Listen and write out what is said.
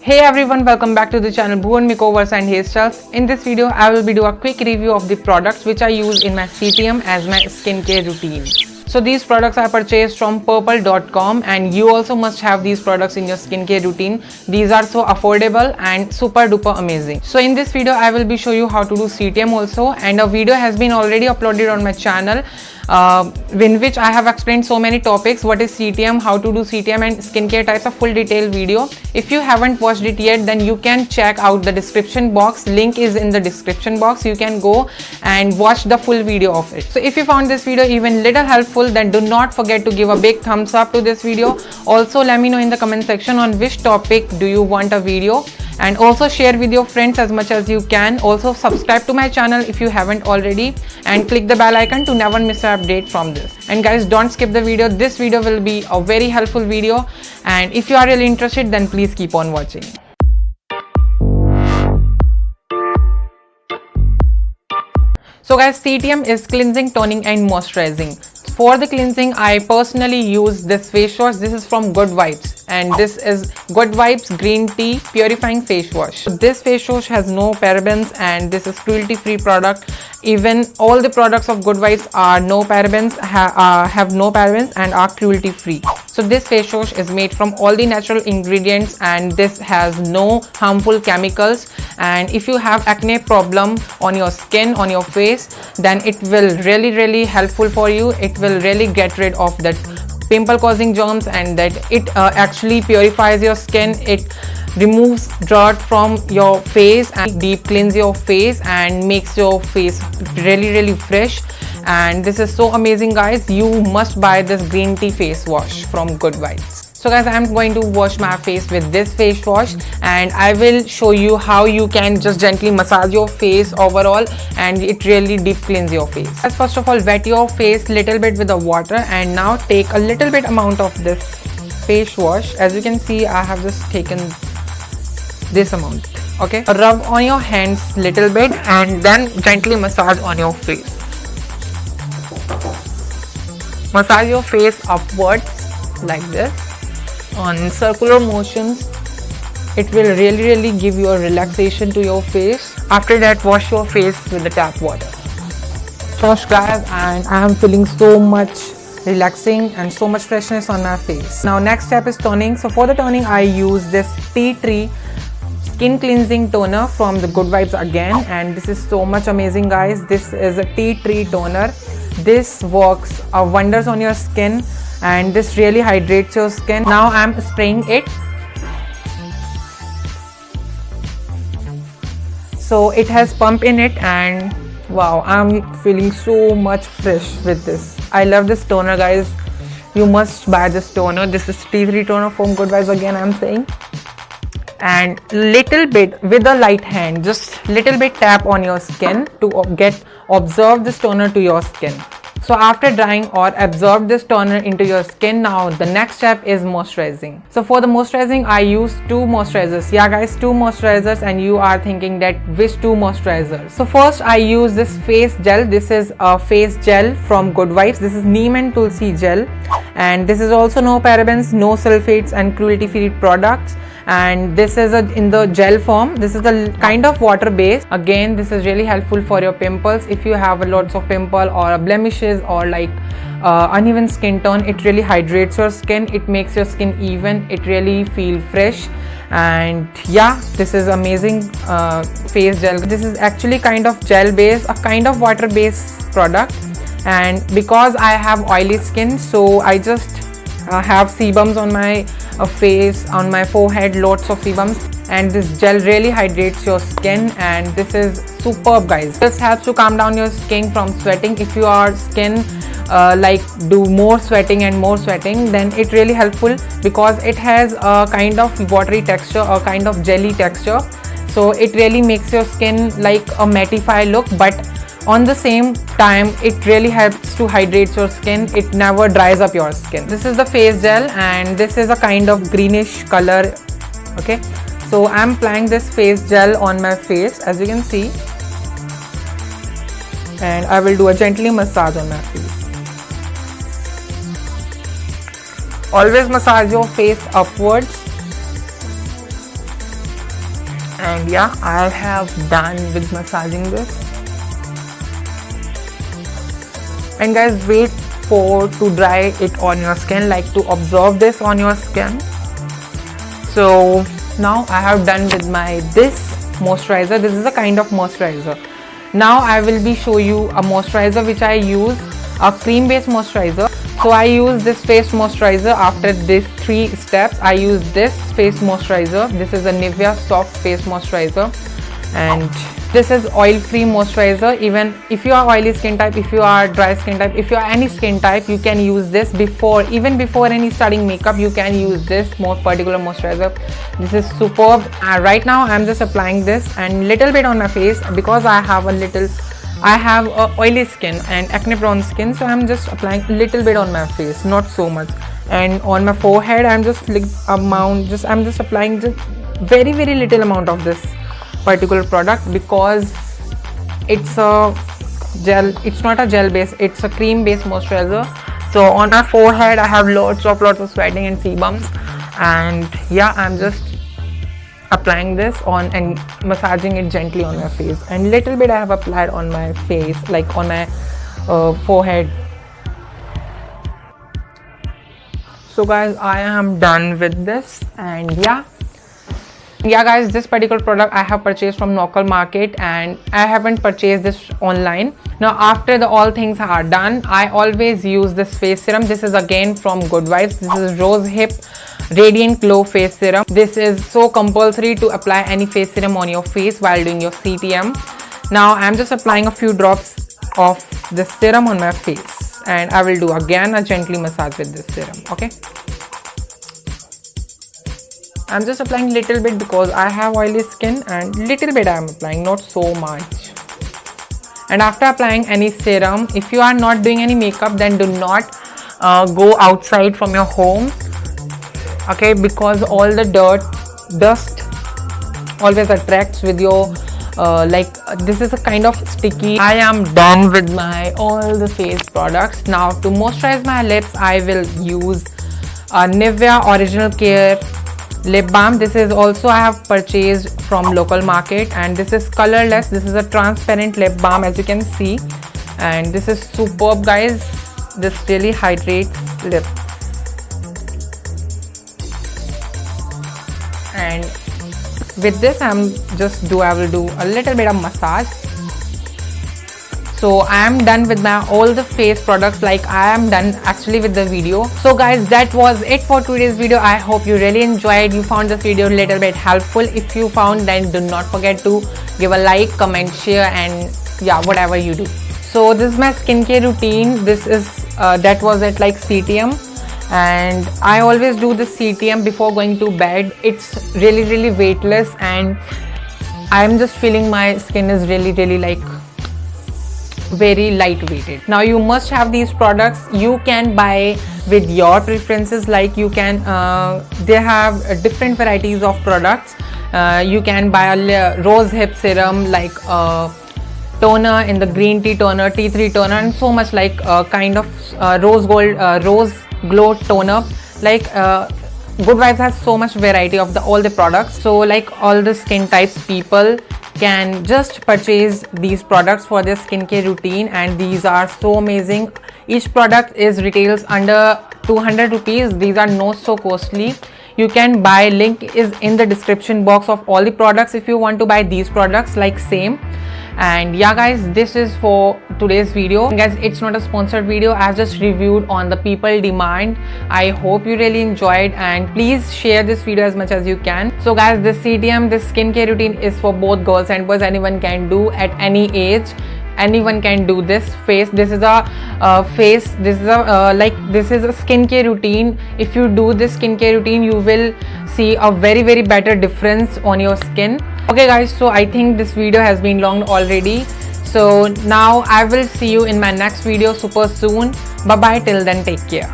Hey everyone, welcome back to the channel Bhuvan Makeovers and Hairstyles. In this video, I will be doing a quick review of the products which I use in my CTM as my skincare routine. So these products I purchased from purple.com and you also must have these products in your skincare routine. These are so affordable and super duper amazing. So in this video, I will be show you how to do CTM also, and a video has been already uploaded on my channel in which I have explained so many topics, what is CTM, how to do CTM and skincare types, of full detailed video. If you haven't watched it yet, then you can check out the description box. Link is in the description box. You can go and watch the full video of it. So if you found this video even little helpful, then do not forget to give a big thumbs up to this video. Also let me know in the comment section on which topic do you want a video, and also share with your friends as much as you can. Also subscribe to my channel if you haven't already and click the bell icon to never miss an update from this. And guys, don't skip the video. This video will be a very helpful video, and if you are really interested, then please keep on watching. So guys, CTM is cleansing, toning and moisturizing. For the cleansing, I personally use this face wash. This is from Good Vibes, and this is Good Vibes Green Tea Purifying Face Wash. This face wash has no parabens and this is cruelty free product. Even all the products of Good Vibes are no parabens, have no parabens and are cruelty free. So this face wash is made from all the natural ingredients and this has no harmful chemicals. And if you have acne problem on your skin, on your face, then it will really helpful for you. It will really get rid of that pimple causing germs, and that it actually purifies your skin. It removes dirt from your face and deep cleans your face and makes your face really fresh. And this is so amazing, guys. You must buy this green tea face wash from Good Vibes. So guys, I'm going to wash my face with this face wash, and I will show you how you can just gently massage your face overall and it really deep cleans your face. As first of all, wet your face little bit with the water, and now take a little bit amount of this face wash. As you can see, I have just taken this amount. Okay, rub on your hands little bit and then gently massage on your face. Massage your face upwards like this on circular motions. It will really give you a relaxation to your face. After that, wash your face with the tap water. Wash, guys, and I am feeling so much relaxing and so much freshness on my face. Now next step is toning. So for the toning, I use this Tea Tree Skin Cleansing Toner from the Good Vibes again, and this is so much amazing, guys. This is a tea tree toner. This works wonders on your skin and this really hydrates your skin. Now I'm spraying it. So it has pump in it, and wow, I'm feeling so much fresh with this. I love this toner, guys. You must buy this toner. This is tea tree toner from Good Vibes again, I'm saying. And little bit with a light hand, just little bit tap on your skin to absorb this toner to your skin. So after drying or absorb this toner into your skin, now the next step is moisturizing. So for the moisturizing, I use two moisturizers. Yeah guys, two moisturizers, and you are thinking that which two moisturizers. So first I use this face gel. This is a face gel from Good Vibes. This is Neem and Tulsi gel, and this is also no parabens, no sulfates and cruelty free products. And this is in the gel form. This is a kind of water based. Again, this is really helpful for your pimples. If you have lots of pimple or blemishes or like uneven skin tone, it really hydrates your skin. It makes your skin even. It really feel fresh. And yeah, this is amazing face gel. This is actually kind of gel based, a kind of water based product. And because I have oily skin, so I just have sebums on my face, on my forehead, lots of sebums, and this gel really hydrates your skin, and this is superb, guys. This helps to calm down your skin from sweating. If your skin like do more sweating, then it really helpful because it has a kind of watery texture, a kind of jelly texture. So it really makes your skin like a mattify look, but on the same time it really helps to hydrate your skin. It never dries up your skin. This is the face gel, and this is a kind of greenish color. Okay, so I'm applying this face gel on my face, as you can see, and I will do a gently massage on my face. Always massage your face upwards And yeah, I have done with massaging this. And guys, wait for to dry it on your skin, like to absorb this on your skin. So now I have done with my this moisturizer. This is a kind of moisturizer. Now I will be show you a moisturizer which I use, a cream based moisturizer. So I use this face moisturizer. After these 3 steps, I use this face moisturizer. This is a Nivea soft face moisturizer, and this is oil free moisturizer. Even if you are oily skin type, if you are dry skin type, if you are any skin type, you can use this even before any starting makeup. You can use this more particular moisturizer. This is superb. Right now I'm just applying this and little bit on my face because I have a oily skin and acne prone skin, so I'm just applying a little bit on my face, not so much. And on my forehead I'm just applying just very little amount of this particular product, because it's a gel, it's not a gel base, it's a cream based moisturizer. So on my forehead I have lots of sweating and sebums, and yeah, I'm just applying this on and massaging it gently on my face, and little bit I have applied on my face, like on my forehead. So guys, I am done with this, and yeah guys, this particular product I have purchased from local market, and I haven't purchased this online. Now after all things are done, I always use this face serum. This is again from Good Vibes. This is Rose Hip Radiant Glow face serum. This is so compulsory to apply any face serum on your face while doing your CTM. Now I'm just applying a few drops of this serum on my face, and I will do again a gently massage with this serum. Okay, I'm just applying little bit because I have oily skin, and little bit I am applying, not so much. And after applying any serum, if you are not doing any makeup, then do not go outside from your home, okay, because all the dust always attracts with your this is a kind of sticky. I am done with my all the face products. Now to moisturize my lips, I will use Nivea Original Care lip balm. This is also I have purchased from local market, and this is colorless. This is a transparent lip balm, as you can see, and this is superb guys. This really hydrates lip. And with this I will do a little bit of massage. So I am done with my all the face products, like I am done actually with the video. So guys, that was it for today's video. I hope you really enjoyed, you found this video a little bit helpful. If you found, then do not forget to give a like, comment, share, and yeah, whatever you do. So this is my skincare routine. This is that was at like CTM, and I always do the CTM before going to bed. It's really weightless, and I'm just feeling my skin is really like very lightweighted. Now you must have these products. You can buy with your preferences, like you can they have different varieties of products. You can buy a rose hip serum, like toner in the green tea toner, tea tree toner, and so much, like kind of rose glow toner. Like Good Vibes has so much variety of all the products, so like all the skin types people can just purchase these products for their skincare routine, and these are so amazing. Each product is retails under 200 rupees. These are not so costly. You can buy, link is in the description box of all the products if you want to buy these products like same. And yeah guys, this is for today's video. Guys, it's not a sponsored video. I've just reviewed on the people demand. I hope you really enjoyed, and please share this video as much as you can. So guys, this CTM, this skincare routine is for both girls and boys. Anyone can do at any age. Anyone can do this face. This is a this is a skincare routine. If you do this skincare routine, you will see a very better difference on your skin. Okay guys, so I think this video has been long already. So now I will see you in my next video super soon. Bye bye, till then, take care.